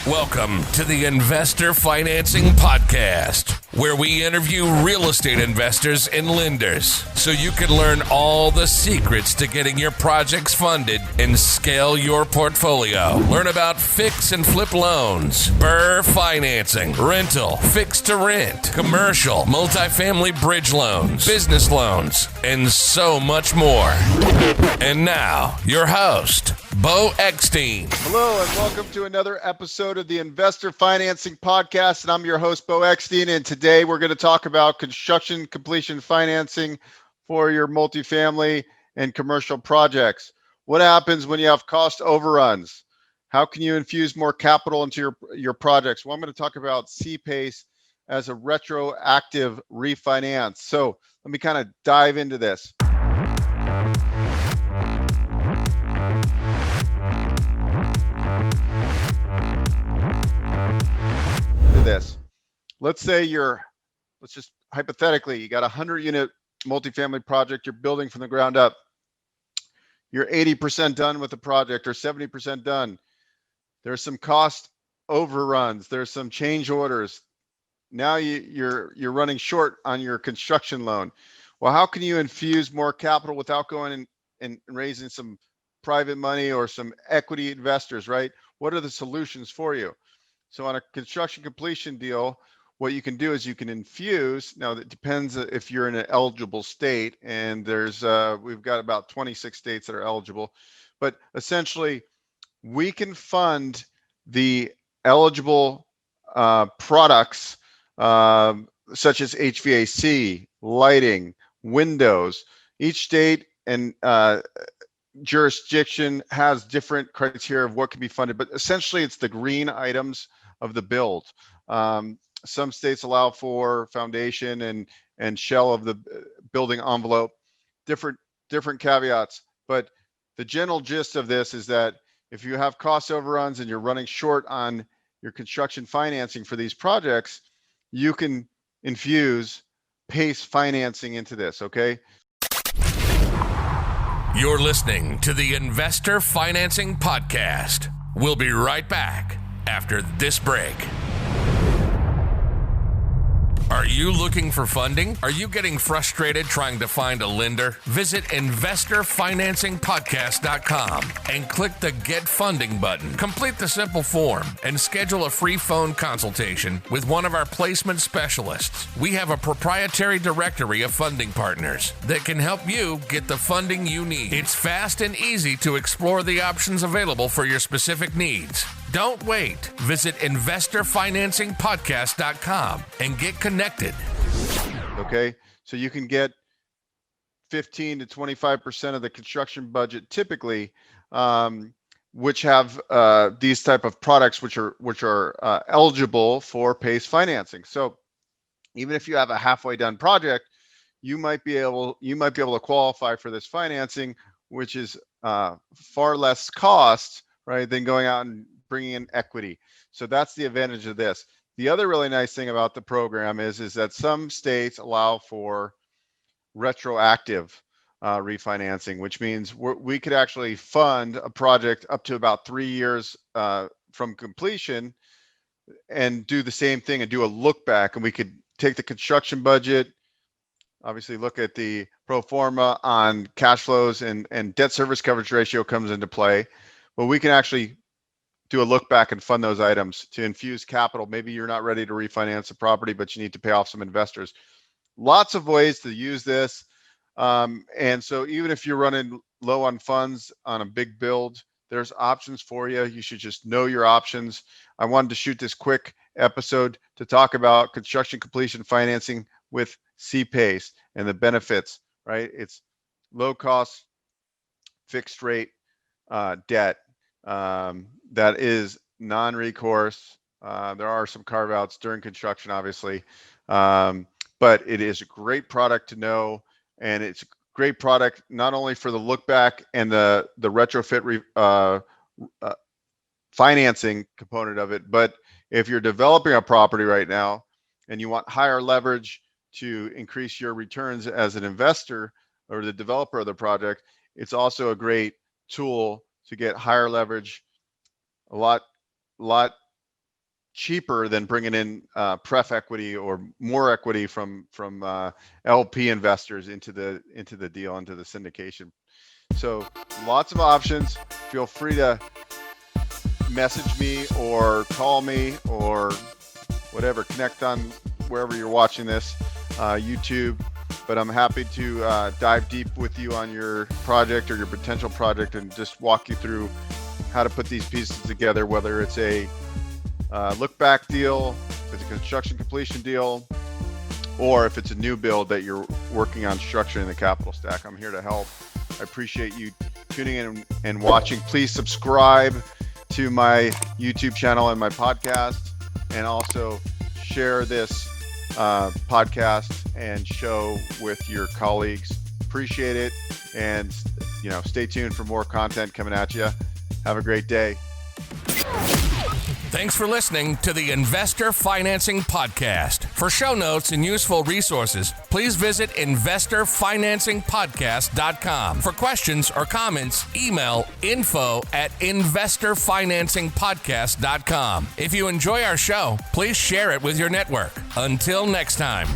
Welcome to the Investor Financing Podcast, where we interview real estate investors and lenders so you can learn all the secrets to getting your projects funded and scale your portfolio. Learn about fix and flip loans, BRRRR financing, rental, fix to rent, commercial, multifamily bridge loans, business loans, and so much more. And now, your host, Beau Eckstein. Hello, and welcome to another episode of the Investor Financing Podcast. And I'm your host, Beau Eckstein. And today we're going to talk about construction completion financing for your multifamily and commercial projects. What happens when you have cost overruns? How can you infuse more capital into your projects? Well, I'm going to talk about CPACE as a retroactive refinance. So let me kind of dive into this. This. Let's say let's just hypothetically, you got a 100-unit multifamily project you're building from the ground up. You're 80% done with the project or 70% done. There's some cost overruns. There's some change orders. Now you're running short on your construction loan. Well, how can you infuse more capital without going and raising some private money or some equity investors, right? What are the solutions for you? So on a construction completion deal, what you can do is you can infuse. Now that depends if you're in an eligible state, and we've got about 26 states that are eligible, but essentially we can fund the eligible products such as HVAC, lighting, windows. Each state and jurisdiction has different criteria of what can be funded, but essentially it's the green items of the build. Some states allow for foundation and shell of the building envelope, different caveats. But the general gist of this is that if you have cost overruns and you're running short on your construction financing for these projects, you can infuse PACE financing into this, okay? You're listening to the Investor Financing Podcast. We'll be right back after this break. Are you looking for funding? Are you getting frustrated trying to find a lender? Visit investorfinancingpodcast.com and click the Get Funding button. Complete the simple form and schedule a free phone consultation with one of our placement specialists. We have a proprietary directory of funding partners that can help you get the funding you need. It's fast and easy to explore the options available for your specific needs. Don't wait. Visit investorfinancingpodcast.com and get connected. Okay, so you can get 15 to 25% of the construction budget typically, which have these type of products which are eligible for PACE financing. So even if you have a halfway done project, you might be able to qualify for this financing, which is far less cost, right, than going out and bringing in equity. So that's the advantage of this. The other really nice thing about the program is that some states allow for retroactive refinancing, which means we could actually fund a project up to about 3 years from completion and do the same thing and do a look back. And we could take the construction budget, obviously look at the pro forma on cash flows, and debt service coverage ratio comes into play. But we can actually do a look back and fund those items to infuse capital. Maybe you're not ready to refinance a property, but you need to pay off some investors. Lots of ways to use this. And so even if you're running low on funds on a big build, there's options for you. You should just know your options. I wanted to shoot this quick episode to talk about construction completion financing with CPACE and the benefits, right? It's low cost, fixed rate debt. That is non-recourse. There are some carve-outs during construction, obviously, but it is a great product to know, and it's a great product not only for the look back and the retrofit financing component of it, but if you're developing a property right now and you want higher leverage to increase your returns as an investor or the developer of the project, it's also a great tool to get higher leverage, a lot cheaper than bringing in pref equity or more equity from LP investors into the deal, into the syndication. So lots of options. Feel free to message me or call me or whatever. Connect on wherever you're watching this, YouTube. But I'm happy to dive deep with you on your project or your potential project and just walk you through how to put these pieces together, whether it's a look back deal, if it's a construction completion deal, or if it's a new build that you're working on structuring the capital stack. I'm here to help. I appreciate you tuning in and watching. Please subscribe to my YouTube channel and my podcast, and also share this podcast and show with your colleagues. Appreciate it. And, stay tuned for more content coming at you. Have a great day. Thanks for listening to the Investor Financing Podcast. For show notes and useful resources, please visit investorfinancingpodcast.com. For questions or comments, email info@investorfinancingpodcast.com. If you enjoy our show, please share it with your network. Until next time.